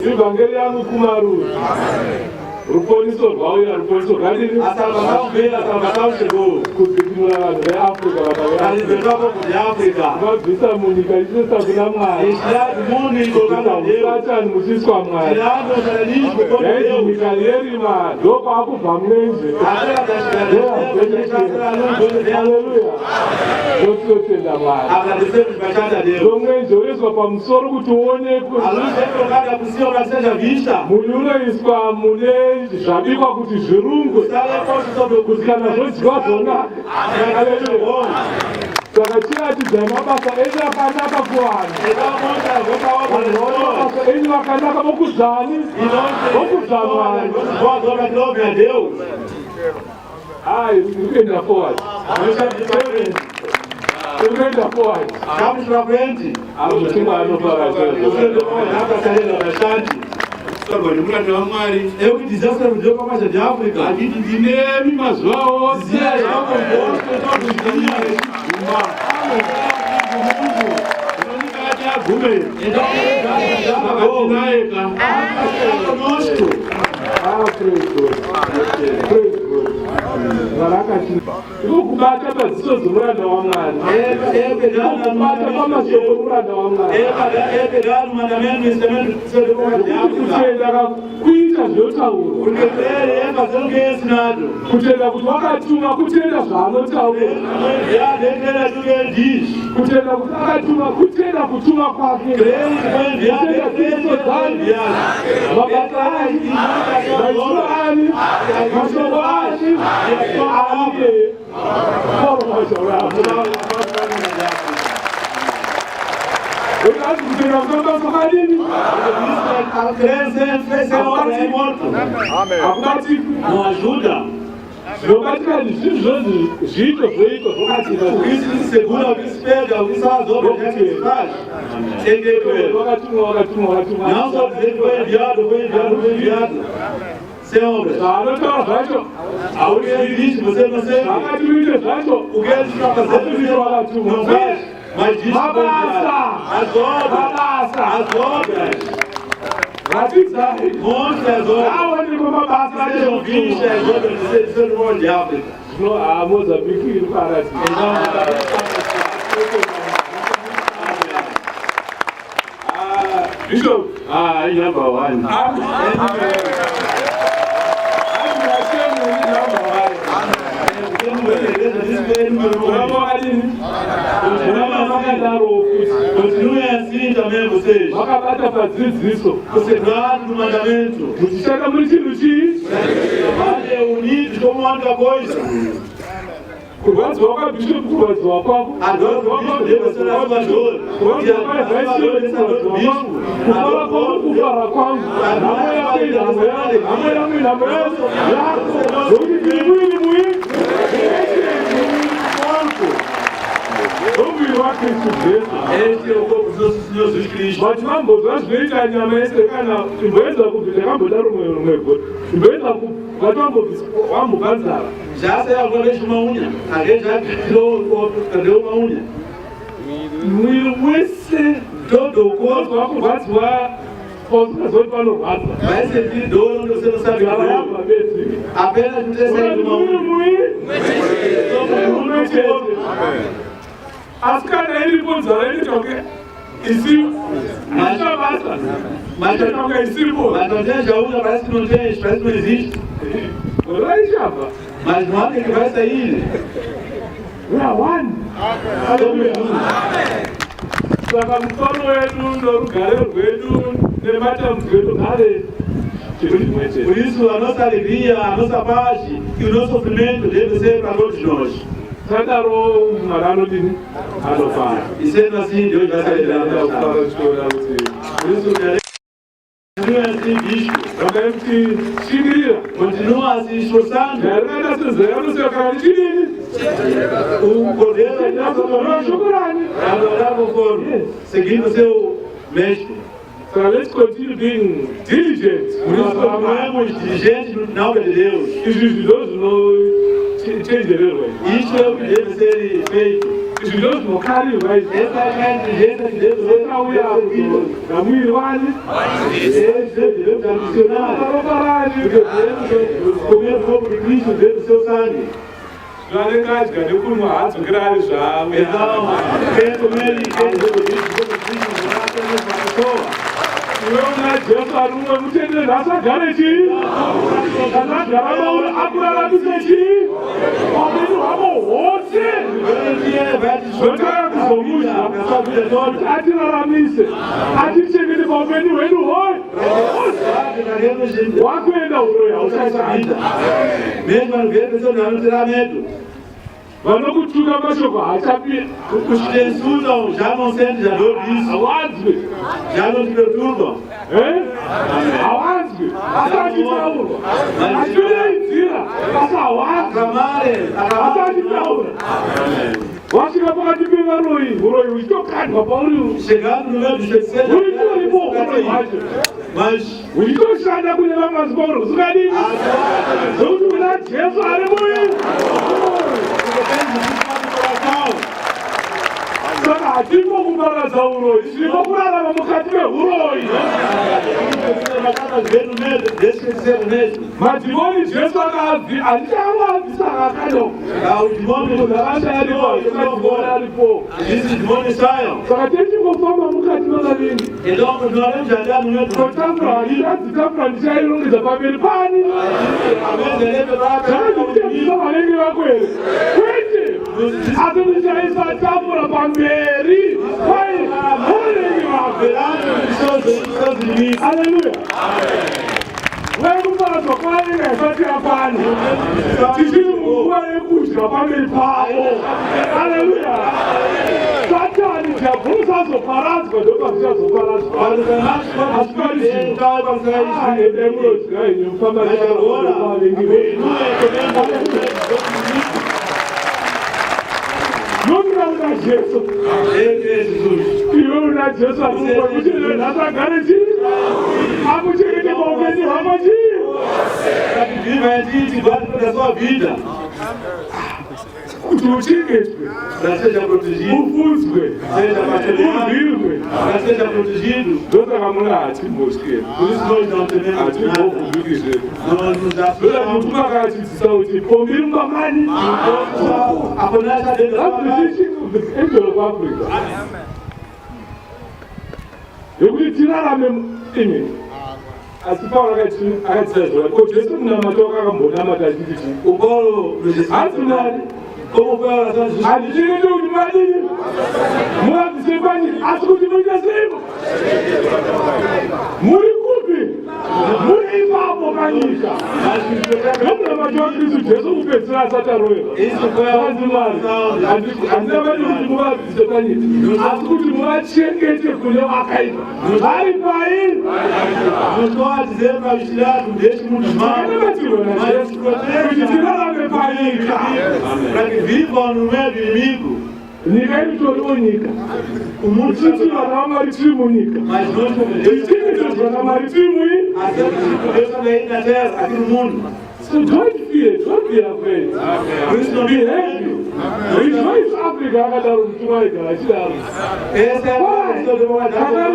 Evangelium Kumaru. Ruponiso, Rauya, Ruponiso, Gandhi, Asalvador, Asalvador chegou. Continua de África, ali de África. Nós estamos em Caixinha, estamos na Isla do mundo e colocando Deus. Estamos no Cisco Amar. Tirando o jornalismo como Deus. Mikaeli, mas do papo família. Aleluia. Deus te atenda mais. Agradecemos bastante a Deus. Longe, isso para um soro que tu olhe. A luz é colocada por cima para seja vista. Mulher isso para mulher. Zabikwa kuti zvirungu kusikana zvodyadzona. Haleluya. Saka tiratidza mabasa enyu akanaka kuvanhu. Mabasa enyu akanaka mokuzvani. Mokuzvamwari. Ai, tikuenda forward. Tikuenda forward. Vamos pra frente. Mutumwa anofara eu que dizia que eu para mais de África. A gente dinheiro mas ó, dizia eu composto todos os dias. Ukubata baziso zomranda wamwana. Ukubata zomranda wamwana. Kuchenda kuita zvotaura. Kuchenda kuti wakatuma kutenda zvaanotaura. Kutenda kuti akatuma kutenda kutuma kwake. Kutenda kristo dzani. Mabasa ani. Maisuro ani. Mashoko ani. Aniye. Koro mashoko. Não ajuda. Isso segura, alguém se perde, alguém faz obras, alguém faz. Não só dizer que foi enviado. Sem obras. Alguém diz, você não sei. O que ele está fazendo, não faz. Mas diz que as obras. Mostra as obras. Aonde como passa sejam vistas as obras de ser humano de África. A Moçambique não parece. Bishop. Number one. Continue assim também vocês. Concentrados no mandamento. Trabalhem unidos como uma única coisa. Agora o bispo deve ser a sua dor. E a dor dessa dor do bispo. Este é o corpo do nosso Senhor Jesus Cristo. Mas vamos, nós vemos a minha mãe secando. Em vez de já sei alguma vez uma unha. Alguém já cadê uma unha? Todo o corpo vai vai sentir dor onde você não sabe o apenas não tem uma unha. As caras ele pode usar, ele toca. Mas eu toco em cima. Mas não tem já usa, parece que não tem, parece que não existe. Mas não há que vai sair. We are one. Aleluia. Saka mfano wetu ndo rugare rwedu nemata mwedu kare. Por isso a nossa alegria, a nossa paz e o nosso sofrimento deve ser para todos nós. Sadaro marano dini alofa. E sendo assim, Deus vai sair da nossa. Por isso continua assim, bispo. Continua se esforçando. O poder é adorar conforme, seguindo o seu mestre. So let's continue being diligent. Nós continuamos diligentes na obra de Deus. Isso é o que deve ser feito. zvinozvokari vai zvekauya namwiri wani zvarengadya nekunwa hadzokera ari zvavo Unaona Jesu arumwe mutendere asagare chii? Asagara mauri akuraramise chii? Wabini wabo hose. Zvotara kuzomusha kuti atiraramise. Atichengete paupenyu hwedu hose. Wakuenda uroyi hauchasaita. Vanokutuka mashoko hachapia. Kushindesuza ujamo sendi ya lobis. Awanzwe. Jano tibeturwa. Awanzwe. Asati tauro. Ashule inzira. Asa awanzwe. Asati tauro. Washika pakati pevaroyi. Uroyi uchitokandwa pauri. Sheganu nubebisesena. Uri ipo uroyi wacho. Uchitoshanda kune vamazikoro. Zukadini. Zokuti kuna Jesu ari muyi. Saka hatiko kuparadza uroyi, tiripo kurarama mukati meuroyi. Madhimoni Jesu handichavabvisa akadoko. Munhu akashayaripo aripo. Saka techingofamba mukati makavingi. Kotambura handitadzitambura ndichairongedza pamberi pani. Zvakazokutembisa vanenge vako here. Kwete! Asi ndichaisa tafura pamberi. Kwai vanenge vako. Haleluya. Wekuparadzwa kwainge haisati yapani. Tichiri munguva yekudya pamberi pavo. Haleluya. Satani diabholo sazoparadzwa ndopa zvichazoparadzwa. Asiparizvinotapamusaiiemurozira henyu kufamba vavengi venyu. Nomira una Jesu. Iwe una Jesu arumwe kuti nhasagare chii? Akuchengete paupenyu hwako chii? Bhibha yatiti bvatodaswabhidha. Kuti uchengetwe, ufunzwe, urwirwe, ndosaka muna hatimbosweri, hatimbovhunduki zvedu. Ndoda mutuma akachidzisa kuti pombi rumbamani, angel of Africa. Yekuti tirarame ine. Asi Paul akatizazva kuti Jesu munamato akambonamata achiti chii? Hatunani. Hatichengete kuti madini muradzise pani asi kuti muite sei? Muri kupi? Muri ipapo kanyika. Nomunamato waKristu Jesu kupedzisira asati arohera. Handina vadi kuti muvadzise pani asi kuti muvachengete kune vakaipa. Vari pai? Kuti tirarame panyika. Viva no meio do inimigo. Ninguém tornou única. O mundo se tornou marítimo única. Mas nós somos Deus. Quem se tornou marítimo único? Deus também na terra, aqui no mundo. So don't be afraid. Be happy. Rejoice Africa, cada um que vai ganhar. Essa é a questão de uma data.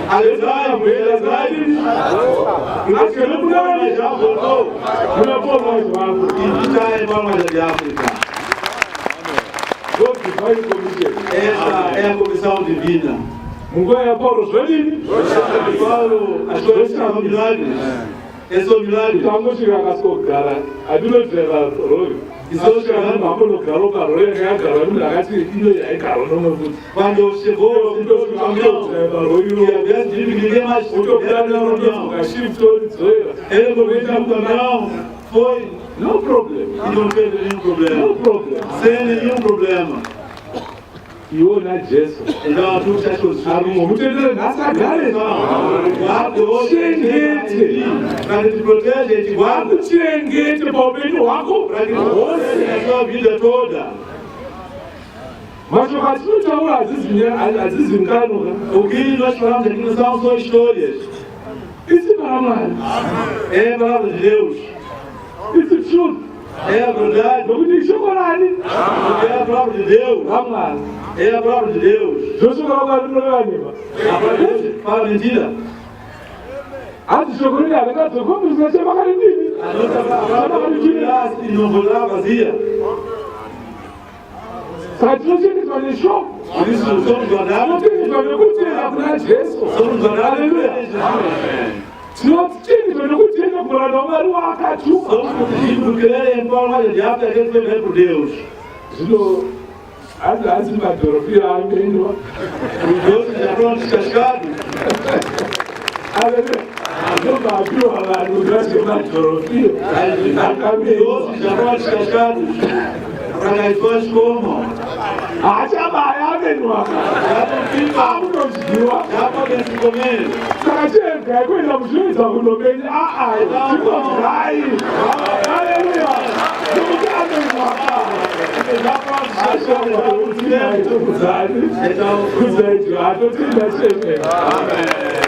Aleluia, acho que não mais já voltou. Não vou mais África. E já é mais de África. Essa é a comissão divina. Mungu ya Paulo swelini. Paulo ashosha milagres. Esse milagre tango chega kasogara. Adinotera roi. Isoshika mambo no garo ya garo ndakati ino ya garo no kuti. Quando chegou o caminhão, e a vez de ninguém mais ficou no caminhão. A shiftou zoeira. Ele começou no caminhão. Foi no problema. E não teve nenhum problema. No problema. Sem nenhum problema. E o na Jesu. Então tu já chegou. Mutendere nasagare. Guarda chengete. Para te proteger, te guarda chengete paupenyu wako. Para que você a sua vida toda. Mas o racismo já o azizimkano. O que nós falamos aqui não são só histórias. Isso é palavra. É a palavra de Deus. It's the truth. É verdade. Não podia chorar ali. É a palavra de Deus. Vamos lá. É a palavra de Deus. Deus chorar no lugar nenhum. A palavra de Deus fala mentira. Antes de chorar, ele está como se você vai cair. A nossa palavra não voltará vazia. Sabe, não tem que fazer show. Por isso somos guardados. Não tem que fazer cultura na igreja. Somos guardados na igreja. Se não tem que fazer cultura por lá, não é o acachu. Somos protegidos do querer em forma de diabo, a gente vai por Deus. Às vezes vai dormir, Os outros já foram descascados. Não vai pior lá no Brasil, vai dormir. Os outros já foram descascados. Para que as pessoas comam. Já vai, não Já podem se comer. Amém.